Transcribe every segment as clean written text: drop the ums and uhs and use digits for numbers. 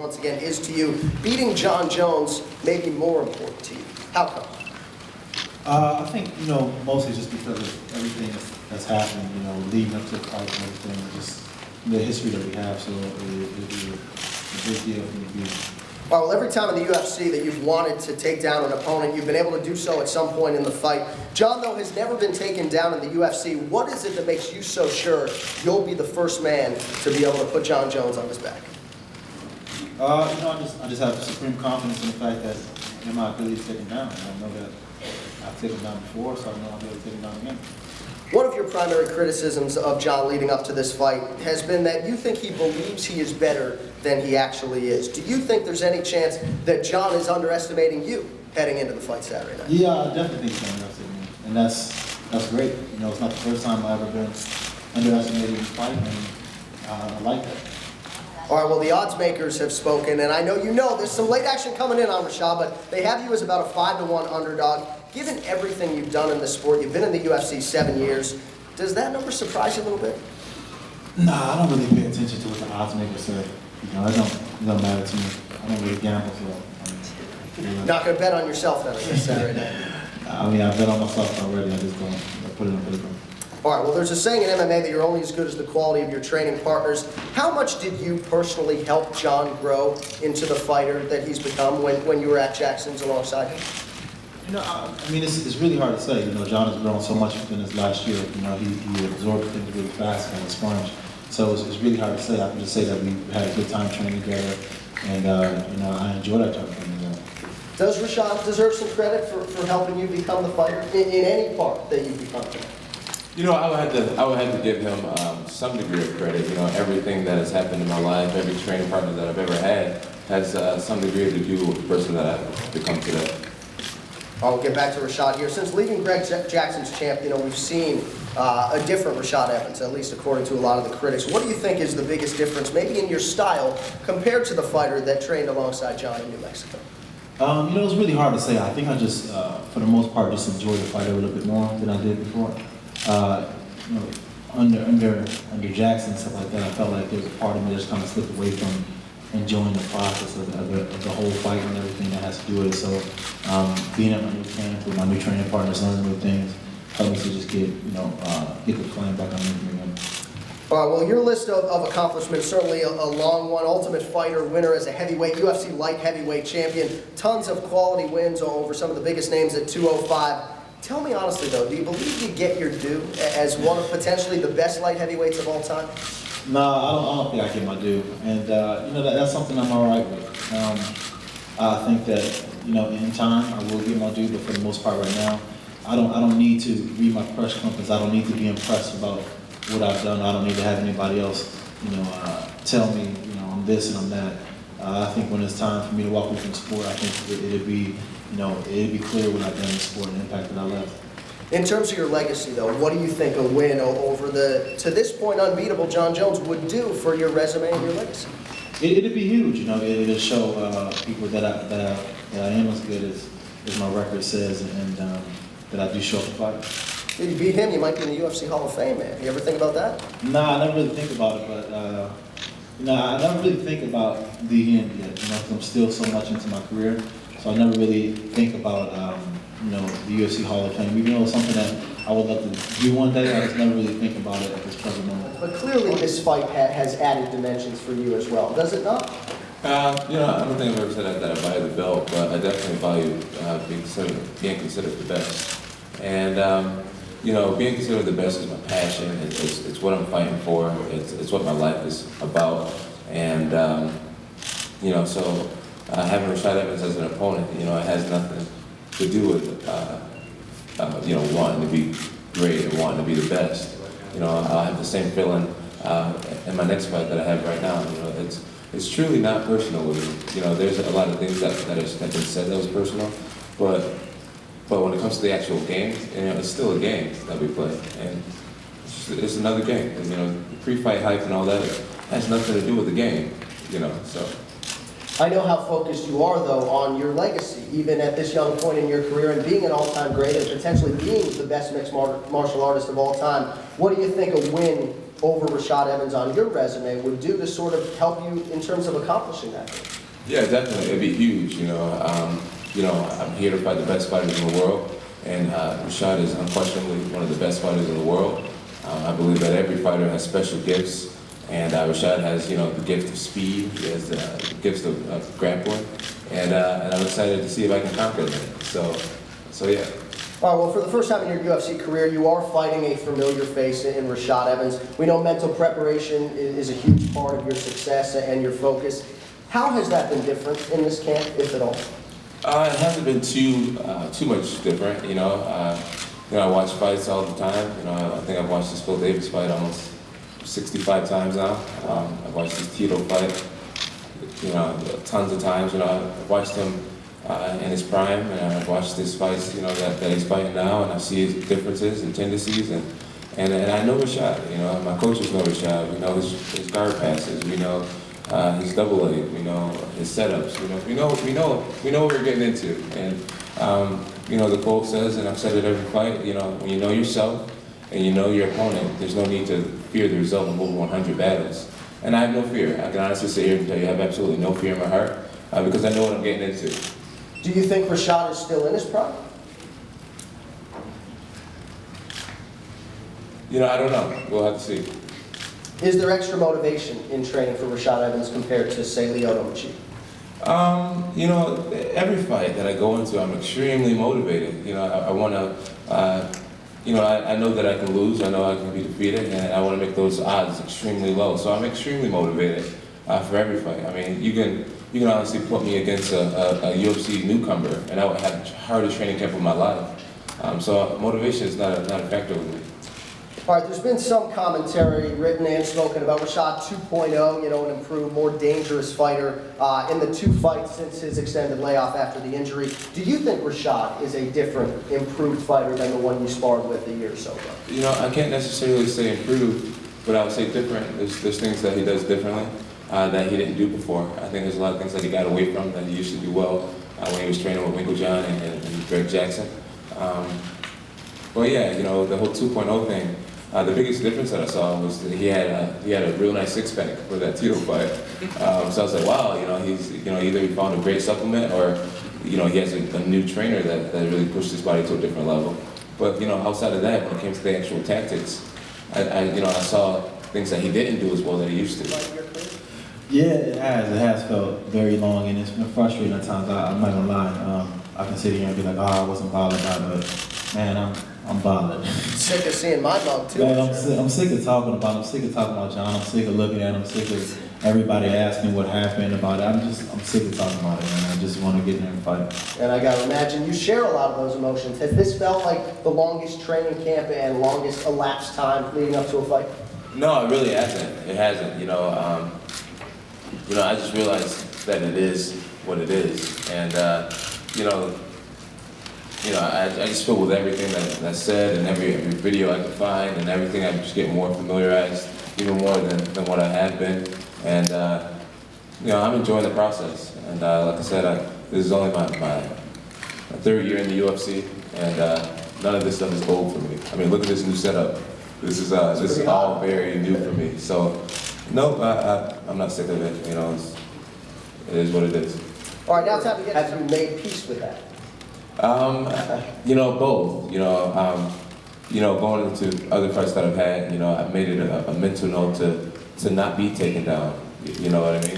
once again, is to you. Beating John Jones may be more important to you. How come? I think, mostly just because of everything that's happened, leading up to the fight and everything, just the history that we have, so it'd be a big deal for me to beat him. Well, every time in the UFC that you've wanted to take down an opponent, you've been able to do so at some point in the fight. John, though, has never been taken down in the UFC. What is it that makes you so sure you'll be the first man to be able to put John Jones on his back? I just have supreme confidence in the fact that in my ability to take him down. I know that I've taken him down before, so I know I'll be able to take him down again. One of your primary criticisms of John leading up to this fight has been that you think he believes he is better than he actually is. Do you think there's any chance that John is underestimating you heading into the fight Saturday night? Yeah, I definitely think he's underestimating me, and that's great. It's not the first time I've ever been underestimated in a fight, and I like that. All right, well, the odds makers have spoken, and I know there's some late action coming in on Rashad, but they have you as about a 5-1 underdog. Given everything you've done in the sport, you've been in the UFC 7 years, does that number surprise you a little bit? Nah, I don't really pay attention to what the odds makers say. It don't matter to me. I don't really gamble, so. Not going to bet on yourself then, I guess, Saturday night. I bet on myself already. I just don't put it on paper. All right, well, there's a saying in MMA that you're only as good as the quality of your training partners. How much did you personally help John grow into the fighter that he's become when you were at Jackson's alongside him? It's really hard to say. John has grown so much within his last year. He absorbed things really fast and sponge. So it's really hard to say. I can just say that we had a good time training together, and I enjoyed our time training together. Does Rashad deserve some credit for helping you become the fighter in any part that you've become today? I would have to give him some degree of credit. Everything that has happened in my life, every training partner that I've ever had, has some degree to do with the person that I've become today. I'll get back to Rashad here. Since leaving Greg Jackson's champ, we've seen a different Rashad Evans, at least according to a lot of the critics. What do you think is the biggest difference, maybe in your style, compared to the fighter that trained alongside John in New Mexico? It's really hard to say. I think I just, for the most part, just enjoy the fight a little bit more than I did before. Under Jackson and stuff like that, I felt like there was a part of me that just kind of slipped away from enjoying the process of the whole fight and everything that has to do with it. So being at my new camp with my new training partners, learning new things, helped me to just get the flame back on me again. All right, well, your list of accomplishments, certainly a long one. Ultimate Fighter, winner as a heavyweight, UFC light heavyweight champion, tons of quality wins over some of the biggest names at 205. Tell me honestly, though, do you believe you get your due as one of potentially the best light heavyweights of all time? No, I don't think I get my due, and that's something I'm all right with. I think that in time I will get my due, but for the most part right now, I don't need to read my press conference. I don't need to be impressed about what I've done. I don't need to have anybody else tell me I'm this and I'm that. I think when it's time for me to walk away from the sport, I think it'd be clear what I've done in the sport and the impact that I left. In terms of your legacy, though, what do you think a win over the, to this point, unbeatable John Jones would do for your resume and your legacy? It'd be huge, it'd show people that I am as good as my record says, and that I do show up to fight. If you beat him, you might be in the UFC Hall of Fame, man. You ever think about that? Nah, I never really think about it, but I never really think about the end yet, because I'm still so much into my career, so I never really think about the UFC Hall of Fame. Even though it's something that I would love to do one day, I just never really think about it at this present moment. But clearly this fight has added dimensions for you as well, does it not? I don't think I've ever said that I value the belt, but I definitely value being considered the best. And being considered the best is my passion. It's what I'm fighting for. It's what my life is about. And so having Rashad Evans as an opponent, it has nothing to do with wanting to be great and wanting to be the best. I'll have the same feeling in my next fight that I have right now. It's truly not personal with me. There's a lot of things that have been said that was personal, but when it comes to the actual game, it's still a game that we play, and it's another game. And, pre-fight hype and all that has nothing to do with the game. So. I know how focused you are, though, on your legacy, even at this young point in your career, and being an all-time great and potentially being the best mixed martial artist of all time. What do you think a win over Rashad Evans on your resume would do to sort of help you in terms of accomplishing that? Yeah, definitely. It'd be huge. I'm here to fight the best fighters in the world, and Rashad is unquestionably one of the best fighters in the world. I believe that every fighter has special gifts, and Rashad has, the gift of speed. He has the gift of grappling, and I'm excited to see if I can conquer that. So yeah. All right, well, for the first time in your UFC career, you are fighting a familiar face in Rashad Evans. We know mental preparation is a huge part of your success and your focus. How has that been different in this camp, if at all? It hasn't been too much different. I watch fights all the time. I think I've watched this Phil Davis fight almost 65 times now. I've watched this Tito fight, tons of times. I've watched him in his prime, and I've watched his fights, that he's fighting now, and I see his differences and tendencies, and I know Rashad. My coaches know Rashad. We know his guard passes. We know his double leg. We know his setups. We know what we're getting into. And the quote says, and I've said it every fight. When you know yourself and you know your opponent, there's no need to fear the result of over 100 battles. And I have no fear. I can honestly sit here and tell you I have absolutely no fear in my heart because I know what I'm getting into. Do you think Rashad is still in his prime? I don't know. We'll have to see. Is there extra motivation in training for Rashad Evans compared to, say, Lyoto Machida? Every fight that I go into, I'm extremely motivated. I want to, I know that I can lose. I know I can be defeated, and I want to make those odds extremely low. So I'm extremely motivated for every fight. I mean, you can honestly put me against a UFC newcomer, and I would have the hardest training camp of my life. So motivation is not a factor with me. All right, there's been some commentary, written and spoken, about Rashad 2.0, an improved, more dangerous fighter in the 2 fights since his extended layoff after the injury. Do you think Rashad is a different, improved fighter than the one you sparred with a year or so ago? I can't necessarily say improved, but I would say different. There's things that he does differently that he didn't do before. I think there's a lot of things that he got away from that he used to do well when he was training with Winklejohn and Greg Jackson. But yeah, the whole 2.0 thing, the biggest difference that I saw was that he had a real nice six-pack for that Tito fight. So I was like, wow, he's either he found a great supplement or he has a new trainer that really pushed his body to a different level. But outside of that, when it came to the actual tactics, I saw things that he didn't do as well that he used to. Yeah, it has felt very long, and it's been frustrating at times. I'm not gonna lie. I can sit here and be like, I wasn't bothered by it, but man, I'm bothered. Sick of seeing my mug too. Man, I'm sick of talking about him. I'm sick of talking about John. I'm sick of looking at him. I'm sick of everybody asking what happened about it. I'm sick of talking about it, man. I just want to get in there and fight. And I gotta imagine you share a lot of those emotions. Has this felt like the longest training camp and longest elapsed time leading up to a fight? No, it really hasn't. It hasn't. I just realized that it is what it is, and I just feel with everything that's said and every video I can find and everything, I just get more familiarized, even more than what I have been, and I'm enjoying the process. And like I said, this is only my 3rd year in the UFC, and none of this stuff is old for me. I mean, look at this new setup. This is all very new for me. So, no, I'm not sick of it. It is what it is. All right, now it's time to get. Have you made peace with that? Both. Going into other fights that I've had, I've made it a mental note to not be taken down. You know what I mean?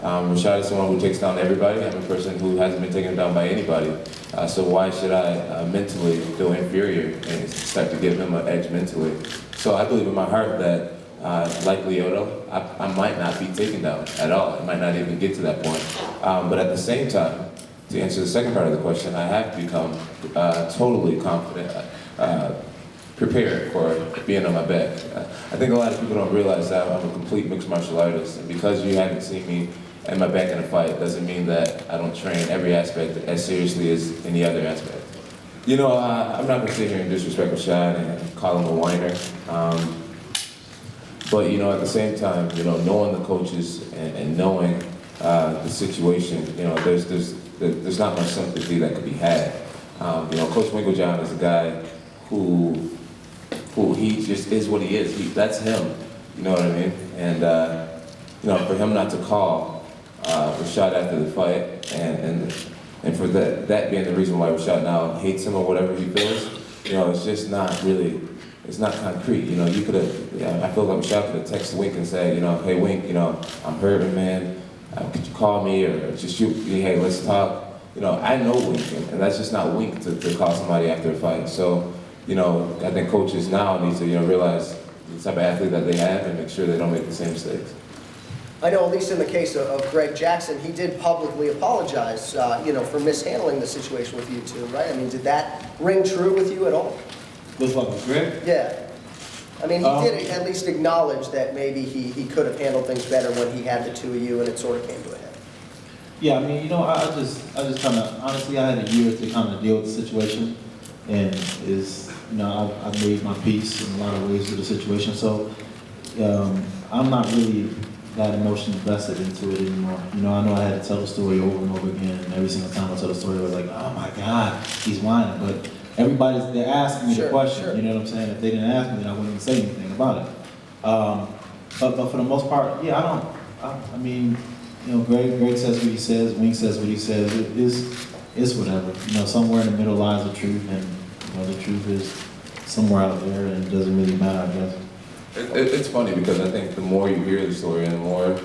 Rashad is someone who takes down everybody. I'm a person who hasn't been taken down by anybody. So why should I mentally feel inferior and start to give him an edge mentally? So I believe in my heart that, like Lyoto, I might not be taken down at all. I might not even get to that point. But at the same time, to answer the second part of the question, I have become totally confident, prepared for being on my back. I think a lot of people don't realize that I'm a complete mixed martial artist, and because you haven't seen me and my back in a fight doesn't mean that I don't train every aspect as seriously as any other aspect. I'm not going to sit here and disrespect Rashad and call him a whiner. But at the same time, knowing the coaches and knowing the situation, there's not much sympathy that could be had. Coach Winklejohn is a guy who cool. He just is what he is. That's him. You know what I mean? And you know, for him not to call Rashad after the fight, and for that being the reason why Rashad now hates him or whatever he feels, you know, it's just not really. It's not concrete. You know, you could have. I feel like Rashad could have texted Wink and said, you know, hey Wink, you know, I'm hurting, man. Could you call me or just shoot me? Hey, let's talk. You know, I know Wink, and that's just not Wink to call somebody after a fight. So, you know, I think coaches now need to, you know, realize the type of athlete that they have and make sure they don't make the same mistakes. I know, at least in the case of Greg Jackson, he did publicly apologize, you know, for mishandling the situation with you two, right? I mean, did that ring true with you at all? With what, with Greg? Yeah. I mean, he did at least acknowledge that maybe he could have handled things better when he had the two of you and it sort of came to a head. Yeah, I mean, you know, I just kind of, honestly, I had a year to kind of deal with the situation, and you know, I made my peace in a lot of ways with the situation, so I'm not really that emotionally invested into it anymore. You know I had to tell the story over and over again, and every single time I tell the story, I was like, oh my God, he's whining, but they're asking me the question, you know what I'm saying? If they didn't ask me, then I wouldn't say anything about it. But for the most part, yeah, I mean, you know, Greg says what he says, Wink says what he says. It's whatever. You know, somewhere in the middle lies the truth, and you know, the truth is somewhere out there, and it doesn't really matter, I guess. It's funny because I think the more you hear the story and the more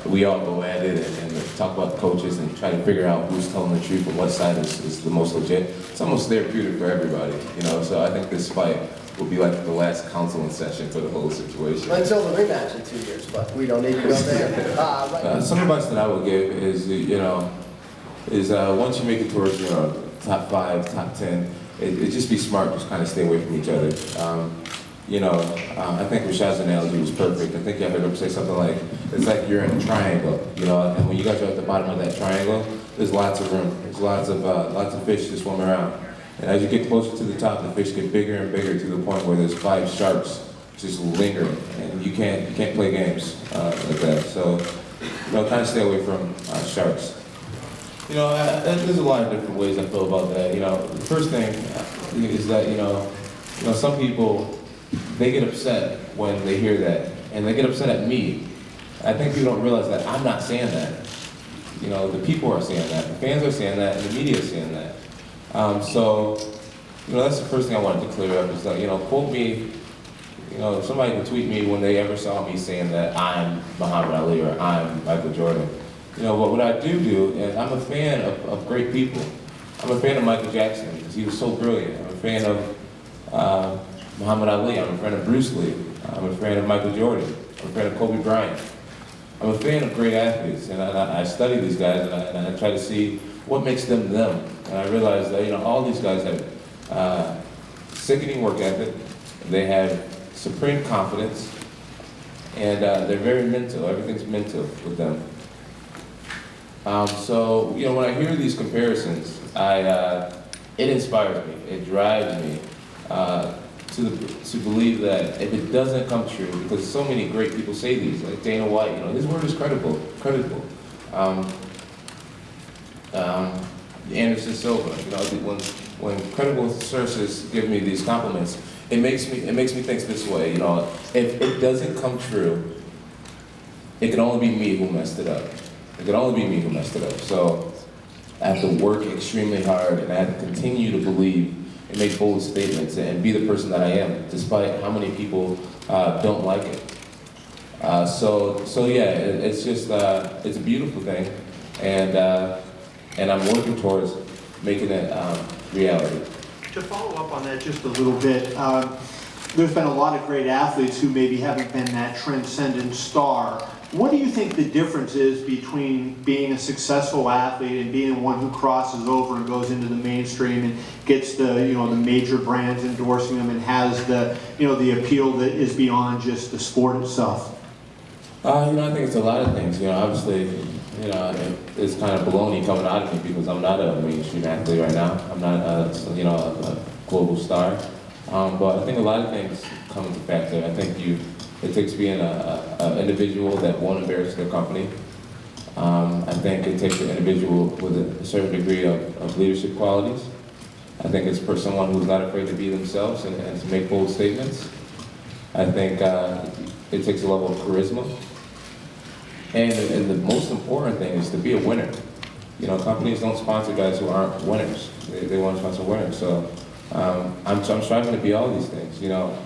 we all go at it and talk about the coaches and try to figure out who's telling the truth and what side is the most legit, it's almost therapeutic for everybody, you know? So I think this fight will be like the last counseling session for the whole situation. Until the rematch in 2 years, but we don't need to go there. Right. Some advice that I would give is, you know, once you make it towards, you know, top 5, top 10, it just be smart, just kind of stay away from each other. You know, I think Rashad's analogy was perfect. I think I heard him say something like, it's like you're in a triangle, you know, and when you guys are at the bottom of that triangle, there's lots of room. There's lots of fish to swim around. And as you get closer to the top, the fish get bigger and bigger to the point where there's 5 sharks just lingering, and you can't play games like that. So, you know, kind of stay away from sharks. You know, there's a lot of different ways I feel about that. You know, the first thing is that, you know, some people, they get upset when they hear that, and they get upset at me. I think people don't realize that I'm not saying that. You know, the people are saying that, the fans are saying that, and the media is saying that. So, you know, that's the first thing I wanted to clear up is that, you know, quote me, you know, if somebody can tweet me when they ever saw me saying that I'm Muhammad Ali or I'm Michael Jordan. You know, what I do, and I'm a fan of great people. I'm a fan of Michael Jackson because he was so brilliant. I'm a fan of Muhammad Ali. I'm a fan of Bruce Lee. I'm a fan of Michael Jordan. I'm a fan of Kobe Bryant. I'm a fan of great athletes, and I study these guys, and I try to see what makes them them. And I realize that, you know, all these guys have sickening work ethic. They have supreme confidence, and they're very mental. Everything's mental with them. So, you know, when I hear these comparisons, it inspires me. It drives me to believe that if it doesn't come true, because so many great people say these, like Dana White, you know, his word is credible. Anderson Silva, you know, when credible sources give me these compliments, it makes me think this way, you know, if it doesn't come true, it can only be me who messed it up. It can only be me who messed it up. So I have to work extremely hard, and I have to continue to believe and make bold statements and be the person that I am, despite how many people don't like it. So yeah, it's just it's a beautiful thing, and I'm working towards making it reality. To follow up on that just a little bit, there's been a lot of great athletes who maybe haven't been that transcendent star. What do you think the difference is between being a successful athlete and being one who crosses over and goes into the mainstream and gets the major brands endorsing them and has the appeal that is beyond just the sport itself? I think it's a lot of things. Obviously, it's kind of baloney coming out of me because I'm not a mainstream athlete right now. I'm not a global star. But I think a lot of things come into factor. I think it takes being an individual that won't embarrass their company. I think it takes an individual with a certain degree of leadership qualities. I think it's for someone who's not afraid to be themselves and to make bold statements. I think it takes a level of charisma. And the most important thing is to be a winner. You know, companies don't sponsor guys who aren't winners. They want to sponsor winners. So I'm striving to be all these things, you know.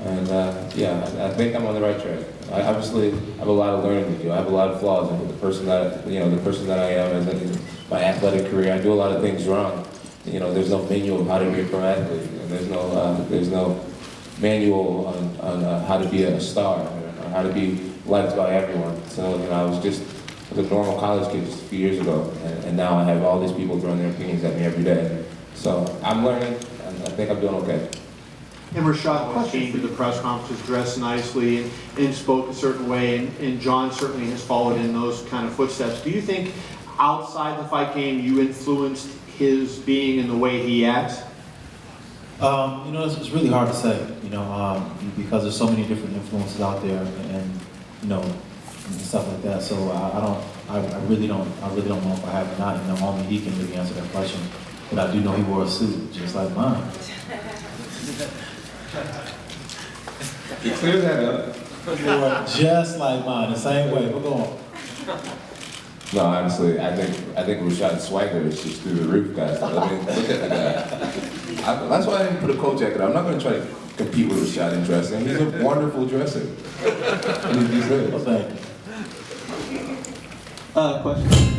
And yeah, I think I'm on the right track. I obviously have a lot of learning to do. I have a lot of flaws. I'm the person that, you know, the person that I am in my athletic career. I do a lot of things wrong. You know, there's no manual of how to be a pro athlete. And there's no manual on how to be a star or how to be liked by everyone. So, you know, I was just a normal college kid just a few years ago, and now I have all these people throwing their opinions at me every day. So I'm learning, and I think I'm doing okay. And Rashad always came to the press conferences dressed nicely and spoke a certain way, and John certainly has followed in those kind of footsteps. Do you think outside the fight game you influenced his being and the way he acts? You know, it's really hard to say, you know, because there's so many different influences out there, and you know, and stuff like that. So I really don't know if I have or not. You know, only he can really answer that question. But I do know he wore a suit just like mine. You clear that up. He wore just like mine, the same way. We're going. No, honestly, I think Rashad's swagger is just through the roof, guys. I mean, look at the guy. That's why I didn't put a coat jacket on. I'm not going to try to compete with Rashad in dressing. He's a wonderful dresser. He's good. Well, thank you. Question.